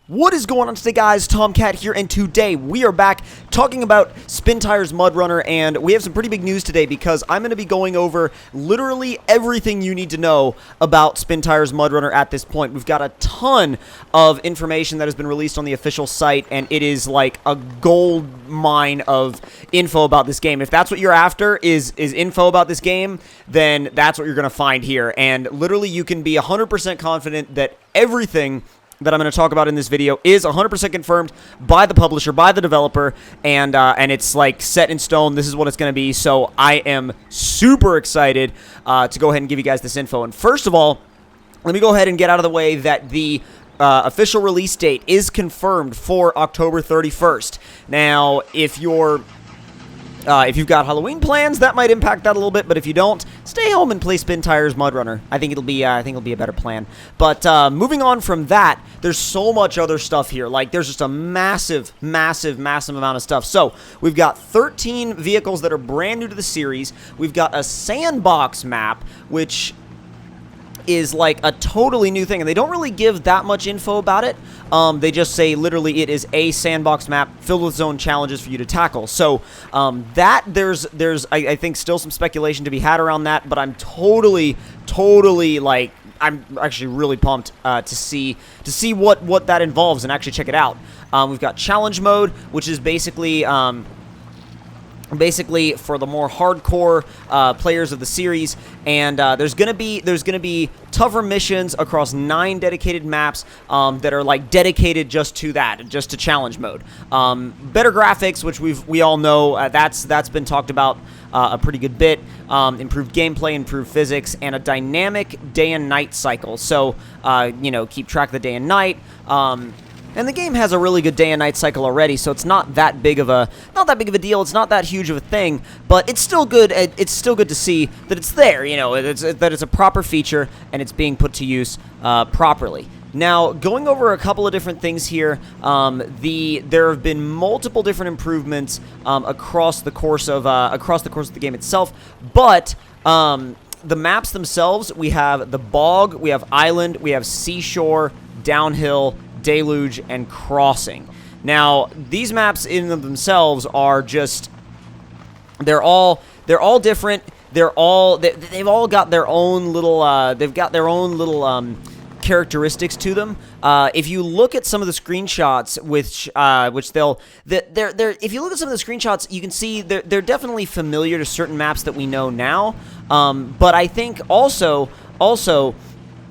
What is going on today, guys? Tomcat here, and today we are back talking about SpinTires Mud Runner, and we have some pretty big news today because I'm going to be going over literally everything you need to know about SpinTires Mud Runner at this point. We've got a ton of information that has been released on the official site, and it is like a gold mine of info about this game. If that's what you're after, is info about this game, then that's what you're going to find here, and literally you can be 100% confident that everything that I'm going to talk about in this video is 100% confirmed by the publisher, by the developer, and it's like set in stone. This is what it's going to be, so I am super excited to go ahead and give you guys this info. And first of all, let me go ahead and get out of the way that the official release date is confirmed for October 31st. Now, if you've got Halloween plans, that might impact that a little bit. But if you don't, stay home and play SpinTires Mud Runner. I think it'll be a better plan. But moving on from that, there's so much other stuff here. Like, there's just a massive amount of stuff. So we've got 13 vehicles that are brand new to the series. We've got a Sandbox Map, which is like a totally new thing, and they don't really give that much info about it. They just say literally it is a sandbox map filled with zone challenges for you to tackle. So there's I think still some speculation to be had around that, but I'm totally like, I'm actually really pumped to see what that involves and actually check it out. We've got challenge mode, which is basically for the more hardcore players of the series, and there's gonna be tougher missions across 9 dedicated maps that are like dedicated just to challenge mode. Better graphics, which we all know, that's been talked about a pretty good bit. Improved gameplay, improved physics, and a dynamic day and night cycle. So keep track of the day and night. And the game has a really good day and night cycle already, so it's not that big of a deal. It's not that huge of a thing, but it's still good. It's still good to see that it's there. That it's a proper feature and it's being put to use properly. Now, going over a couple of different things here, there have been multiple different improvements across the course of the game itself, but the maps themselves, we have the bog, we have island, we have seashore, downhill, deluge, and crossing. Now, these maps in themselves are just, they're all different. They've all got their own little characteristics to them. If you look at some of the screenshots, if you look at some of the screenshots, you can see they're definitely familiar to certain maps that we know now. But I think also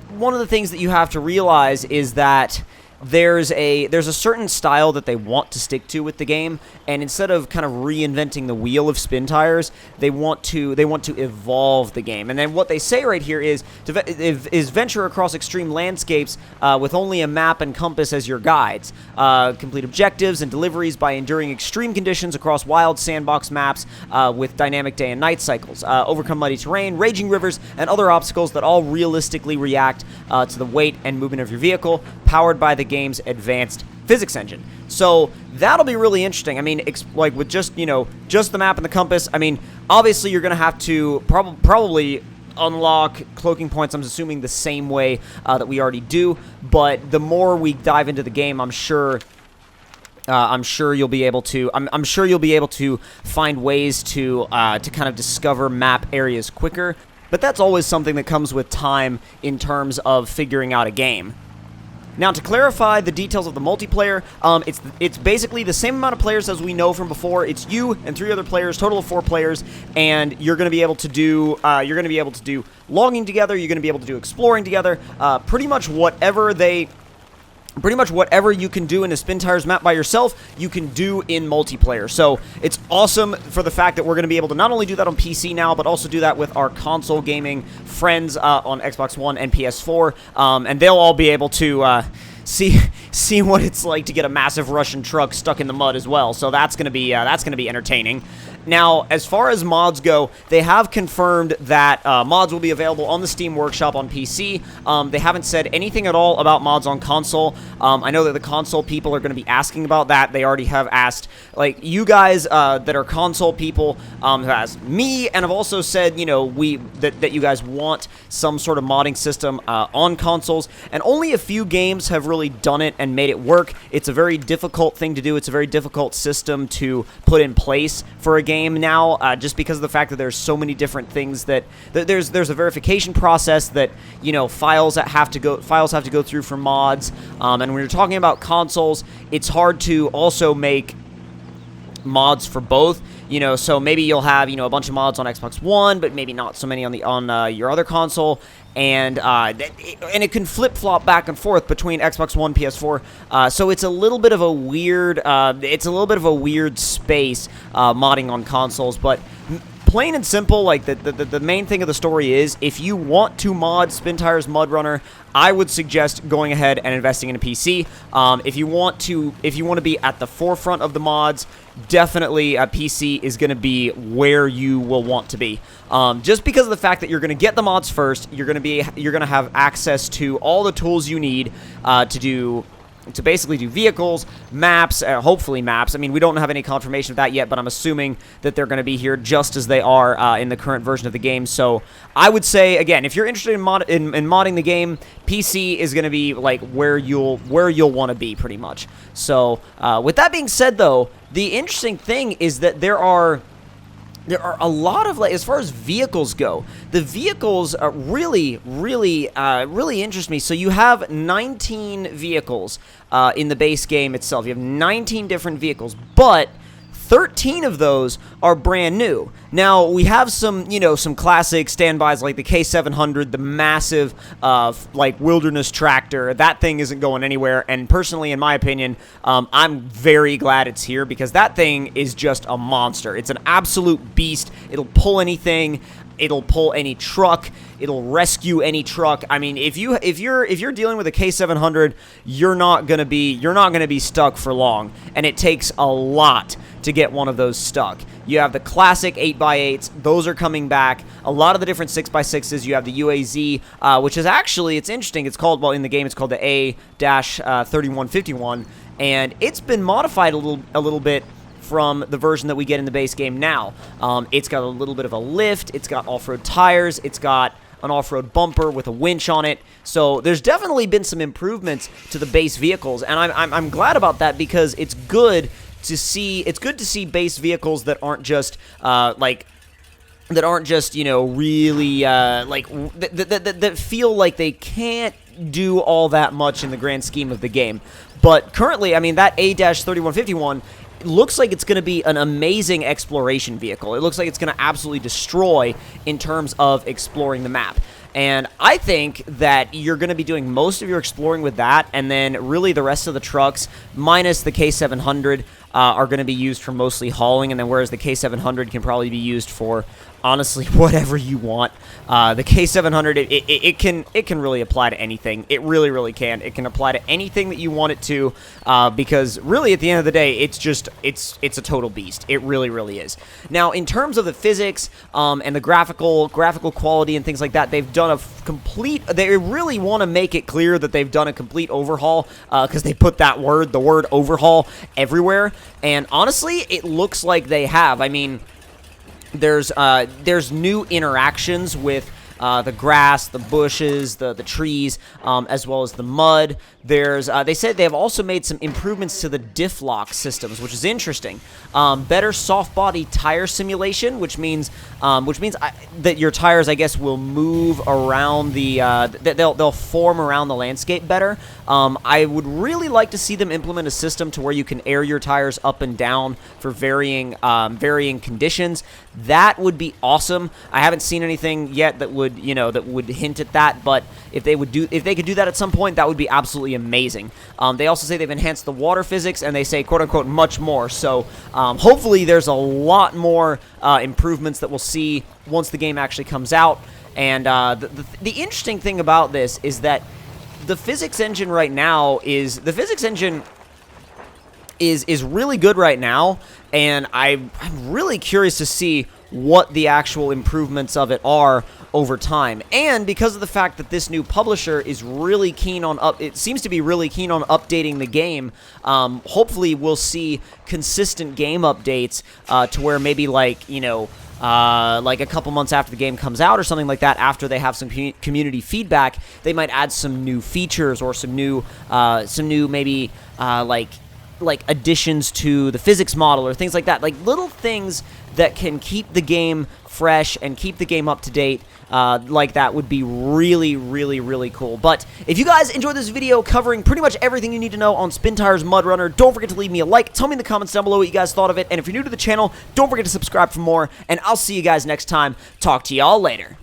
one of the things that you have to realize is that there's a certain style that they want to stick to with the game, and instead of kind of reinventing the wheel of SpinTires, they want to evolve the game. And then what they say right here is venture across extreme landscapes with only a map and compass as your guides. Complete objectives and deliveries by enduring extreme conditions across wild sandbox maps with dynamic day and night cycles. Overcome muddy terrain, raging rivers, and other obstacles that all realistically react to the weight and movement of your vehicle, powered by the game's advanced physics engine. So that'll be really interesting. I mean, like with just the map and the compass, I mean, obviously you're going to have to probably unlock cloaking points, I'm assuming the same way that we already do, but the more we dive into the game, I'm sure you'll be able to. I'm sure you'll be able to find ways to kind of discover map areas quicker. But that's always something that comes with time in terms of figuring out a game. Now, to clarify the details of the multiplayer, it's basically the same amount of players as we know from before. It's you and 3 other players, total of 4 players, and you're going to be able to do logging together. You're going to be able to do exploring together. Pretty much whatever you can do in a SpinTires map by yourself, you can do in multiplayer. So it's awesome for the fact that we're going to be able to not only do that on PC now, but also do that with our console gaming friends on Xbox One and PS4, and they'll all be able to see what it's like to get a massive Russian truck stuck in the mud as well. So that's going to be entertaining. Now, as far as mods go, they have confirmed that mods will be available on the Steam Workshop on PC. They haven't said anything at all about mods on console. I know that the console people are going to be asking about that. They already have asked, like, you guys that are console people have asked me, and have also said, that you guys want some sort of modding system on consoles. And only a few games have really really done it and made it work. It's a very difficult thing to do. It's a very difficult system to put in place for a game now, just because of the fact that there's so many different things that there's a verification process that, you know, files have to go through for mods. And when you're talking about consoles, it's hard to also make mods for both. You know, so maybe you'll have, you know, a bunch of mods on Xbox One, but maybe not so many on your other console, and it can flip-flop back and forth between Xbox One, PS4. So it's a little bit of a weird space modding on consoles, but plain and simple, like the main thing of the story is, if you want to mod SpinTires MudRunner, I would suggest going ahead and investing in a PC. If you want to be at the forefront of the mods, definitely a PC is going to be where you will want to be. Just because of the fact that you're going to get the mods first, you're going to have access to all the tools you need to basically do vehicles, maps, hopefully maps. I mean, we don't have any confirmation of that yet, but I'm assuming that they're going to be here just as they are in the current version of the game. So I would say, again, if you're interested in modding the game, PC is going to be like where you'll want to be pretty much. So with that being said, though, the interesting thing is that there are a lot of, like, as far as vehicles go, the vehicles are really interest me. So you have 19 vehicles in the base game itself. You have 19 different vehicles, but 13 of those are brand new. Now, we have some, you know, some classic standbys like the K700, the massive, like, wilderness tractor. That thing isn't going anywhere, and personally, in my opinion, I'm very glad it's here, because that thing is just a monster. It's an absolute beast. It'll pull anything. It'll pull any truck. It'll rescue any truck. I mean, if you're dealing with a K700, you're not gonna be stuck for long, and it takes a lot to get one of those stuck. You have the classic 8x8s; those are coming back. A lot of the different 6x6s. You have the UAZ, which is actually, it's interesting. It's called, well, in the game, it's called the A-3151, and it's been modified a little bit from the version that we get in the base game now. It's got a little bit of a lift, it's got off-road tires, it's got an off-road bumper with a winch on it. So there's definitely been some improvements to the base vehicles, and I'm glad about that, because it's good to see base vehicles that aren't just you know, really that feel like they can't do all that much in the grand scheme of the game. But currently, I mean, that A-3151, it looks like it's going to be an amazing exploration vehicle. It looks like it's going to absolutely destroy in terms of exploring the map. And I think that you're going to be doing most of your exploring with that, and then really the rest of the trucks, minus the K700, are going to be used for mostly hauling, and then whereas the K700 can probably be used for, honestly, whatever you want. The K700, it can really apply to anything. It really can. It can apply to anything that you want it to, because really at the end of the day, it's a total beast. It really is. Now, in terms of the physics and the graphical quality and things like that, they've done a complete. They really want to make it clear that they've done a complete overhaul, because they put the word overhaul everywhere. And honestly, it looks like they have. I mean, there's new interactions with the grass, the bushes, the trees, as well as the mud. They said they have also made some improvements to the diff lock systems, which is interesting. Better soft body tire simulation, which means that your tires, I guess, will move around they'll form around the landscape better. I would really like to see them implement a system to where you can air your tires up and down for varying conditions. That would be awesome. I haven't seen anything yet that would hint at that, but if they could do that at some point, that would be absolutely amazing. They also say they've enhanced the water physics, and they say, quote unquote, much more. So hopefully there's a lot more improvements that we'll see once the game actually comes out. And the interesting thing about this is that the physics engine right now is really good right now, and I'm really curious to see what the actual improvements of it are over time. And because of the fact that this new publisher is really keen on it seems to be really keen on updating the game, hopefully we'll see consistent game updates to where maybe like, you know, like a couple months after the game comes out or something like that, after they have some community feedback, they might add some new features or some new maybe like additions to the physics model or things like that, like little things that can keep the game fresh and keep the game up to date. Like that would be really, really, really cool. But if you guys enjoyed this video covering pretty much everything you need to know on SpinTires Mud Runner, don't forget to leave me a like. Tell me in the comments down below what you guys thought of it. And if you're new to the channel, don't forget to subscribe for more. And I'll see you guys next time. Talk to y'all later.